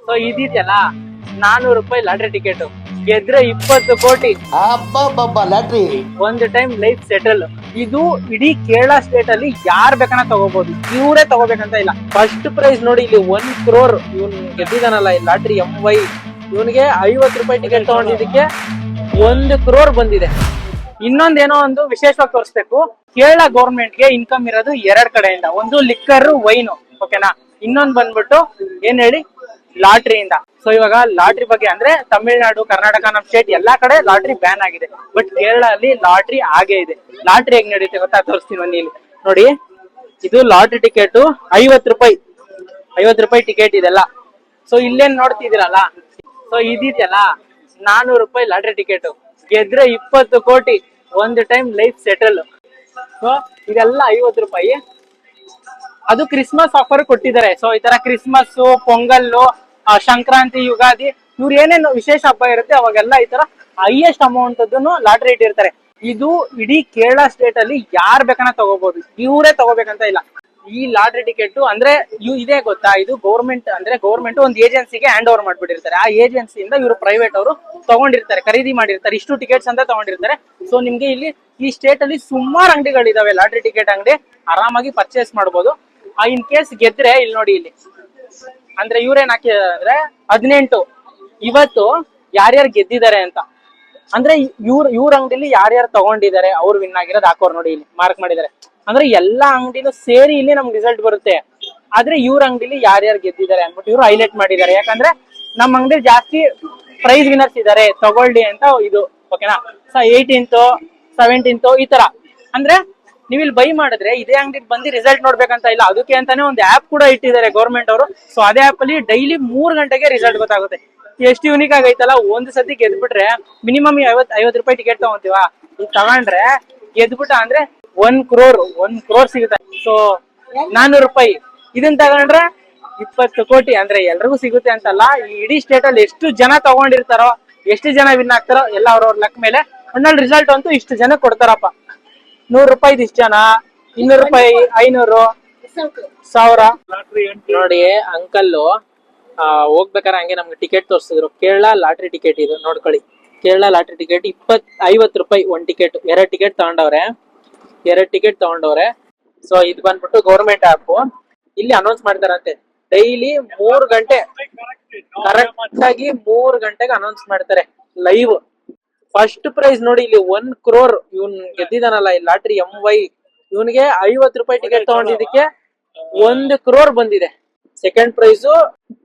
So ಇದಿದೆಯಲ್ಲ 400 ರೂಪಾಯಿ lottery ticket ಗೆದ್ರೆ 20 ಕೋಟಿ. ಲಾಟ್ರಿ ಒಂದು ಟೈಮ್ ಲೈಫ್ ಸೆಟಲ್. ಇದು ಇಡೀ ಕೇರಳ ಸ್ಟೇಟ್ ಅಲ್ಲಿ ಯಾರ್ ಬೇಕನ್ನ ತಗೋಬಹುದು, ಇವರೇ ತಗೋಬೇಕಂತ ಇಲ್ಲ. ಫಸ್ಟ್ ಪ್ರೈಸ್ ನೋಡಿ ಇಲ್ಲಿ 1 crore ಇವ್ನ್ ಗೆದ್ದಿದಾನಲ್ಲ ಈ ಲಾಟ್ರಿ MY, ಇವನಿಗೆ 50 ರೂಪಾಯಿ ಟಿಕೆಟ್ ತಗೊಂಡಿದ್ದಕ್ಕೆ 1 crore ಬಂದಿದೆ. ಇನ್ನೊಂದೇನೋ ಒಂದು ವಿಶೇಷವಾಗಿ ತೋರಿಸ್ಬೇಕು, ಕೇರಳ ಗೌರ್ಮೆಂಟ್ಗೆ ಇನ್ಕಮ್ ಇರೋದು 2 ಕಡೆಯಿಂದ. ಒಂದು ಲಿಕ್ಕರ್ ವೈನು, ಓಕೆನಾ, ಇನ್ನೊಂದು ಬಂದ್ಬಿಟ್ಟು ಏನ್ ಹೇಳಿ ಲಾಟ್ರಿಯಿಂದ. ಸೊ ಇವಾಗ ಲಾಟ್ರಿ ಬಗ್ಗೆ ಅಂದ್ರೆ ತಮಿಳ್ನಾಡು, ಕರ್ನಾಟಕ, ನಮ್ ಸ್ಟೇಟ್ ಎಲ್ಲಾ ಕಡೆ ಲಾಟ್ರಿ ಬ್ಯಾನ್ ಆಗಿದೆ. ಬಟ್ ಕೇರಳ ಅಲ್ಲಿ ಲಾಟ್ರಿ ಹಾಗೆ ಇದೆ. ಲಾಟ್ರಿ ಹೇಗ್ ನಡೀತೆ ಗೊತ್ತಾ, ತೋರಿಸ್ತೀನಿ ಬನ್ನಿ. ಇಲ್ಲಿ ನೋಡಿ, ಇದು ಲಾಟ್ರಿ ಟಿಕೆಟ್ 50 ರೂಪಾಯಿ, 50 ರೂಪಾಯಿ ಟಿಕೆಟ್ ಇದೆಲ್ಲ. ಸೊ ಇಲ್ಲೇನ್ ನೋಡ್ತಿದ್ದೀರಲ್ಲ, ಸೊ ಇದಿದೆಯಲ್ಲ 400 ರೂಪಾಯಿ ಲಾಟ್ರಿ ಟಿಕೆಟ್ ಗೆದ್ರೆ 20 ಕೋಟಿ. ಒಂದು ಟೈಮ್ ಲೈಫ್ ಸೆಟಲ್. ಸೊ ಇದೆಲ್ಲ 50 ರೂಪಾಯಿ. ಅದು ಕ್ರಿಸ್ಮಸ್ ಆಫರ್ ಕೊಟ್ಟಿದ್ದಾರೆ. ಸೊ ಈ ತರ ಕ್ರಿಸ್ಮಸ್, ಪೊಂಗಲ್ಲು, ಸಂಕ್ರಾಂತಿ, ಯುಗಾದಿ, ಇವ್ರು ಏನೇನು ವಿಶೇಷ ಹಬ್ಬ ಇರುತ್ತೆ ಅವಾಗೆಲ್ಲ ಈ ತರ ಹೈಯೆಸ್ಟ್ ಅಮೌಂಟ್ ಅದನ್ನು ಲಾಟ್ರಿ ಇಟ್ಟಿರ್ತಾರೆ. ಇದು ಇಡೀ ಕೇರಳ ಸ್ಟೇಟ್ ಅಲ್ಲಿ ಯಾರ್ ಬೇಕನ್ನ ತಗೋಬಹುದು, ಇವರೇ ತಗೋಬೇಕಂತ ಇಲ್ಲ. ಈ ಲಾಟ್ರಿ ಟಿಕೆಟ್ ಅಂದ್ರೆ ಇದೇ ಗೊತ್ತಾ, ಇದು ಗೌರ್ಮೆಂಟ್ ಅಂದ್ರೆ ಗೌರ್ಮೆಂಟ್ ಒಂದು ಏಜೆನ್ಸಿಗೆ ಹ್ಯಾಂಡ್ ಓವರ್ ಮಾಡ್ಬಿಟ್ಟಿರ್ತಾರೆ. ಆ ಏಜೆನ್ಸಿಯಿಂದ ಇವರು ಪ್ರೈವೇಟ್ ಅವರು ತಗೊಂಡಿರ್ತಾರೆ, ಖರೀದಿ ಮಾಡಿರ್ತಾರೆ, ಇಷ್ಟು ಟಿಕೆಟ್ಸ್ ಅಂತ ತಗೊಂಡಿರ್ತಾರೆ. ಸೊ ನಿಮ್ಗೆ ಇಲ್ಲಿ ಈ ಸ್ಟೇಟ್ ಅಲ್ಲಿ ಸುಮಾರು ಅಂಗಡಿಗಳಿದಾವೆ, ಲಾಟ್ರಿ ಟಿಕೆಟ್ ಅಂಗಡಿ, ಆರಾಮಾಗಿ ಪರ್ಚೇಸ್ ಮಾಡ್ಬೋದು. ಇನ್ ಕೇಸ್ ಗೆದ್ರೆ ಇಲ್ಲಿ ನೋಡಿ, ಇಲ್ಲಿ ಅಂದ್ರೆ ಇವ್ರೇನ್ ಹಾಕಿದಾರೆ ಅಂದ್ರೆ 18 ಇವತ್ತು ಯಾರ್ಯಾರು ಗೆದ್ದಿದ್ದಾರೆ ಅಂತ. ಅಂದ್ರೆ ಇವ್ರ ಅಂಗಡಿಲಿ ಯಾರ್ಯಾರು ತಗೊಂಡಿದ್ದಾರೆ ಅವ್ರು ವಿನ್ ಆಗಿರೋದು ಹಾಕೋರ್ ನೋಡಿ, ಇಲ್ಲಿ ಮಾರ್ಕ್ ಮಾಡಿದ್ದಾರೆ. ಅಂದ್ರೆ ಎಲ್ಲಾ ಅಂಗಡಿನೂ ಸೇರಿ ಇಲ್ಲಿ ನಮ್ಗೆ ರಿಸಲ್ಟ್ ಬರುತ್ತೆ. ಆದ್ರೆ ಇವ್ರ ಅಂಗಡಿಲಿ ಯಾರ್ಯಾರು ಗೆದ್ದಿದ್ದಾರೆ ಅನ್ಬಿಟ್ಟು ಇವ್ರು ಹೈಲೈಟ್ ಮಾಡಿದ್ದಾರೆ. ಯಾಕಂದ್ರೆ ನಮ್ಮ ಅಂಗಡಿ ಜಾಸ್ತಿ ಪ್ರೈಸ್ ವಿನರ್ಸ್ ಇದಾರೆ, ತಗೊಳ್ಳಿ ಅಂತ ಇದು, ಓಕೆನಾ. ಸೊ 18th 17th ಈ ತರ. ಅಂದ್ರೆ ನೀವು ಇಲ್ಲಿ ಬೈ ಮಾಡಿದ್ರೆ ಇದೇ ಅಂಗಡಿಗೆ ಬಂದು ರಿಸಲ್ಟ್ ನೋಡ್ಬೇಕಂತ ಇಲ್ಲ. ಅದಕ್ಕೆ ಅಂತಾನೆ ಒಂದು ಆಪ್ ಕೂಡ ಇಟ್ಟಿದ್ದಾರೆ ಗೌರ್ಮೆಂಟ್ ಅವರು. ಸೊ ಅದೇ ಆಪ್ ಅಲ್ಲಿ ಡೈಲಿ 3 ಗಂಟೆಗೆ ರಿಸಲ್ಟ್ ಗೊತ್ತಾಗುತ್ತೆ. ಎಷ್ಟು ಯೂನಿಕ್ ಆಗೈತಲ್ಲ. ಒಂದು ಸತಿ ಗೆದ್ಬಿಟ್ರೆ ಮಿನಿಮಮ್ 50 ರೂಪಾಯಿ ಟಿಕೆಟ್ ತಗೊಂತೀವ, ಈಗ ತಗೊಂಡ್ರೆ ಗೆದ್ಬಿಟ್ಟ ಅಂದ್ರೆ 1 crore ಸಿಗುತ್ತೆ. ಸೊ 400 ರೂಪಾಯಿ ಇದನ್ನ ತಗೊಂಡ್ರೆ 20 ಕೋಟಿ. ಅಂದ್ರೆ ಎಲ್ರಿಗೂ ಸಿಗುತ್ತೆ ಅಂತಲ್ಲ, ಈ ಇಡೀ ಸ್ಟೇಟ್ ಅಲ್ಲಿ ಎಷ್ಟು ಜನ ತಗೊಂಡಿರ್ತಾರೋ, ಎಷ್ಟು ಜನ ವಿನ್ ಆಗ್ತಾರೋ ಎಲ್ಲ ಅವ್ರವ್ರ ಲೆಕ್ಕ ಮೇಲೆ. ಒಣ್ಣಲ್ಲಿ ರಿಸಲ್ಟ್ ಅಂತೂ ಇಷ್ಟು ಜನ ಕೊಡ್ತಾರಪ್ಪ. 100 ರೂಪಾಯಿ ಇಷ್ಟ ಜನ, 200 ರೂಪಾಯಿ, 500, 1000. ನೋಡಿ ಅಂಕಲ್ ಹೋಗ್ಬೇಕಾರೆ ಹಂಗೆ ನಮ್ಗೆ ಟಿಕೆಟ್ ತೋರಿಸಿದ್ರು. ಕೇರಳ ಲಾಟ್ರಿ ಟಿಕೆಟ್ ಇದು ನೋಡ್ಕೊಳ್ಳಿ. ಕೇರಳ ಲಾಟ್ರಿ ಟಿಕೆಟ್ 50 ರೂಪಾಯಿ ಒಂದ್ ಟಿಕೆಟ್. 2 ಟಿಕೆಟ್ ತಗೊಂಡವ್ರೆ. ಸೊ ಇದು ಬಂದ್ಬಿಟ್ಟು ಗೌರ್ಮೆಂಟ್ ಆಪ್. ಇಲ್ಲಿ ಅನೌನ್ಸ್ ಮಾಡ್ತಾರಂತೆ ಡೈಲಿ 3 ಗಂಟೆ, ಕರೆಕ್ಟ್ ಆಗಿ 3 ಗಂಟೆಗೆ ಅನೌನ್ಸ್ ಮಾಡ್ತಾರೆ ಲೈವ್. ಫಸ್ಟ್ ಪ್ರೈಸ್ ನೋಡಿ ಇಲ್ಲಿ 1 crore ಇವ್ನ್ ಗೆದ್ದಿದಾನಲ್ಲ ಈ ಲಾಟ್ರಿ MY, ಇವನಿಗೆ 50 ರೂಪಾಯಿ ಟಿಕೆಟ್ ತಗೊಂಡಿದ್ದಕ್ಕೆ 1 crore ಬಂದಿದೆ. ಸೆಕೆಂಡ್ ಪ್ರೈಸ್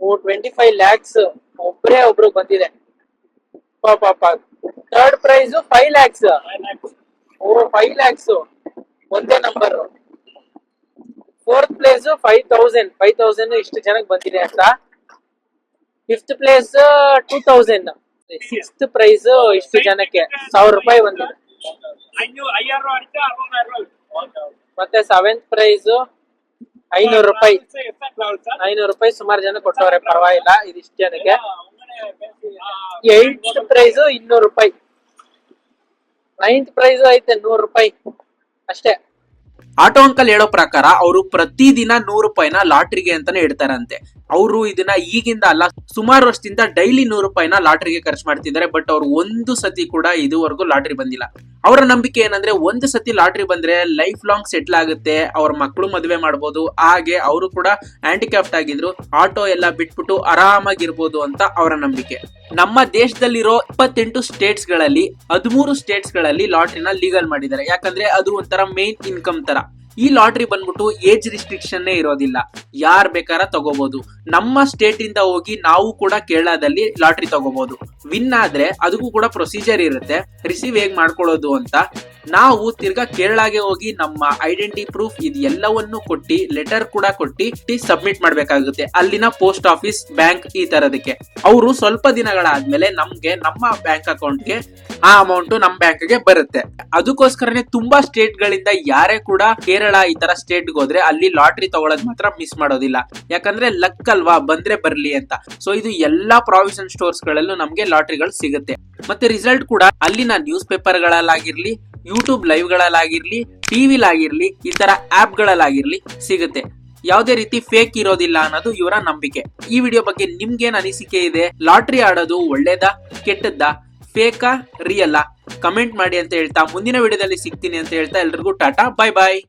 25 lakhs ಒಬ್ರು ಬಂದಿದೆ. Third prize 5 lakhs. 5 lakhs ಒಂದೇ ನಂಬರ್. ಫೋರ್ತ್ ಪ್ಲೇಸ್ 5,000 ಇಷ್ಟು ಜನಕ್ಕೆ ಬಂದಿದೆ ಅಂತ. Fifth place 2,000. ಸಿಕ್ಸ್ತ್ ಪ್ರೈಸ್ ಇಷ್ಟು ಜನಕ್ಕೆ 1000 ರೂಪಾಯಿ ಬಂದಿದೆ. ಮತ್ತೆ ಸೆವೆಂತ್ ಪ್ರೈಸ್ 500 ರೂಪಾಯಿ. 500 ರೂಪಾಯಿ ಸುಮಾರು ಜನ ಕೊಟ್ಟವ್ರೆ, ಪರವಾಗಿಲ್ಲ ಇದಿಷ್ಟು ಜನಕ್ಕೆ. 8th ಪ್ರೈಸ್ 200 ರೂಪಾಯಿ. 9th ಪ್ರೈಸ್ ಐತೆ 100 ರೂಪಾಯಿ ಅಷ್ಟೇ. ಆಟೋ ಅಂಕಲ್ ಹೇಳೋ ಪ್ರಕಾರ ಅವರು ಪ್ರತಿದಿನ 100 ರೂಪಾಯಿನ ಲಾಟ್ರಿಗೆ ಅಂತಾನೆ ಇಡ್ತಾರಂತೆ. ಅವರು ಇದನ್ನ ಈಗಿಂದ ಅಲ್ಲ, ಸುಮಾರು ವರ್ಷದಿಂದ ಡೈಲಿ 100 ರೂಪಾಯಿನ ಲಾಟ್ರಿಗೆ ಖರ್ಚು ಮಾಡ್ತಿದ್ದಾರೆ. ಬಟ್ ಅವ್ರು ಒಂದು ಸತಿ ಕೂಡ ಇದುವರೆಗೂ ಲಾಟ್ರಿ ಬಂದಿಲ್ಲ. ಅವರ ನಂಬಿಕೆ ಏನಂದ್ರೆ ಒಂದು ಸತಿ ಲಾಟ್ರಿ ಬಂದ್ರೆ ಲೈಫ್ ಲಾಂಗ್ ಸೆಟ್ಲ್ ಆಗುತ್ತೆ, ಅವ್ರ ಮಕ್ಕಳು ಮದುವೆ ಮಾಡ್ಬೋದು, ಹಾಗೆ ಅವರು ಕೂಡ ಹ್ಯಾಂಡಿಕ್ಯಾಪ್ಟ್ ಆಗಿದ್ರು, ಆಟೋ ಎಲ್ಲ ಬಿಟ್ಬಿಟ್ಟು ಆರಾಮಾಗಿರ್ಬೋದು ಅಂತ ಅವರ ನಂಬಿಕೆ. ನಮ್ಮ ದೇಶದಲ್ಲಿರೋ 28 ಸ್ಟೇಟ್ಸ್ ಗಳಲ್ಲಿ 13 ಸ್ಟೇಟ್ಸ್ ಗಳಲ್ಲಿ ಲಾಟ್ರಿನ ಲೀಗಲ್ ಮಾಡಿದ್ದಾರೆ. ಯಾಕಂದ್ರೆ ಅದು ಒಂಥರ ಮೇನ್ ಇನ್ಕಮ್ ತರ. ಈ ಲಾಟ್ರಿ ಬಂದ್ಬಿಟ್ಟು ಏಜ್ ರಿಸ್ಟ್ರಿಕ್ಷನ್ ಇರೋದಿಲ್ಲ, ಯಾರ್ ಬೇಕಾರ ತಗೋಬಹುದು. ನಮ್ಮ ಸ್ಟೇಟ್ ಇಂದ ಹೋಗಿ ನಾವು ಕೂಡ ಕೇರಳದಲ್ಲಿ ಲಾಟ್ರಿ ತಗೋಬಹುದು. ವಿನ್ ಆದ್ರೆ ಅದಕ್ಕೂ ಕೂಡ ಪ್ರೊಸೀಜರ್ ಇರುತ್ತೆ, ರಿಸೀವ್ ಹೇಗ್ ಮಾಡ್ಕೊಳ್ಳೋದು ಅಂತ. ನಾವು ತಿರ್ಗಾ ಕೇರಳಗೆ ಹೋಗಿ ನಮ್ಮ ಐಡೆಂಟಿ ಪ್ರೂಫ್ ಇದು ಎಲ್ಲವನ್ನು ಕೊಟ್ಟಿ, ಲೆಟರ್ ಕೂಡ ಕೊಟ್ಟಿ ಸಬ್ಮಿಟ್ ಮಾಡ್ಬೇಕಾಗುತ್ತೆ ಅಲ್ಲಿನ ಪೋಸ್ಟ್ ಆಫೀಸ್, ಬ್ಯಾಂಕ್ ಈ ತರದಕ್ಕೆ. ಅವರು ಸ್ವಲ್ಪ ದಿನಗಳಾದ್ಮೇಲೆ ನಮ್ಗೆ ನಮ್ಮ ಬ್ಯಾಂಕ್ ಅಕೌಂಟ್ಗೆ ಆ ಅಮೌಂಟ್ ನಮ್ ಬ್ಯಾಂಕ್ಗೆ ಬರುತ್ತೆ. ಅದಕ್ಕೋಸ್ಕರನೇ ತುಂಬಾ ಸ್ಟೇಟ್ ಗಳಿಂದ ಯಾರೇ ಕೂಡ ಕೇರಳ ಈ ತರ ಸ್ಟೇಟ್ ಹೋದ್ರೆ ಅಲ್ಲಿ ಲಾಟ್ರಿ ತಗೊಳೋದ್ ಮಾತ್ರ ಮಿಸ್ ಮಾಡೋದಿಲ್ಲ. ಯಾಕಂದ್ರೆ ಲಕ್ ಅಲ್ವಾ, ಬಂದ್ರೆ ಬರ್ಲಿ ಅಂತ. ಸೊ ಇದು ಎಲ್ಲಾ ಪ್ರಾವಿಷನ್ ಸ್ಟೋರ್ಸ್ ಗಳಲ್ಲೂ ನಮ್ಗೆ ಲಾಟ್ರಿಗಳು ಸಿಗುತ್ತೆ. ಮತ್ತೆ ರಿಸಲ್ಟ್ ಕೂಡ ಅಲ್ಲಿನ ನ್ಯೂಸ್ ಪೇಪರ್ ಗಳಲ್ಲಾಗಿರ್ಲಿ, ಯೂಟ್ಯೂಬ್ ಲೈವ್ ಗಳಲ್ಲಾಗಿರ್ಲಿ, ಟಿವಿಲಾಗಿರ್ಲಿ, ಈ ತರ ಆಪ್ ಗಳಲ್ಲಾಗಿರ್ಲಿ ಸಿಗುತ್ತೆ. ಯಾವುದೇ ರೀತಿ ಫೇಕ್ ಇರೋದಿಲ್ಲ ಅನ್ನೋದು ಇವರ ನಂಬಿಕೆ. ಈ ವಿಡಿಯೋ ಬಗ್ಗೆ ನಿಮ್ಗೇನ್ ಅನಿಸಿಕೆ ಇದೆ? ಲಾಟ್ರಿ ಆಡೋದು ಒಳ್ಳೇದಾ ಕೆಟ್ಟದ್ದಾ, ಫೇಕಾ ರಿಯಲ್ಲಾ? ಕಮೆಂಟ್ ಮಾಡಿ ಅಂತ ಹೇಳ್ತಾ ಮುಂದಿನ ವಿಡಿಯೋದಲ್ಲಿ ಸಿಗ್ತೀನಿ ಅಂತ ಹೇಳ್ತಾ ಎಲ್ರಿಗೂ ಟಾಟಾ, ಬೈ ಬಾಯ್.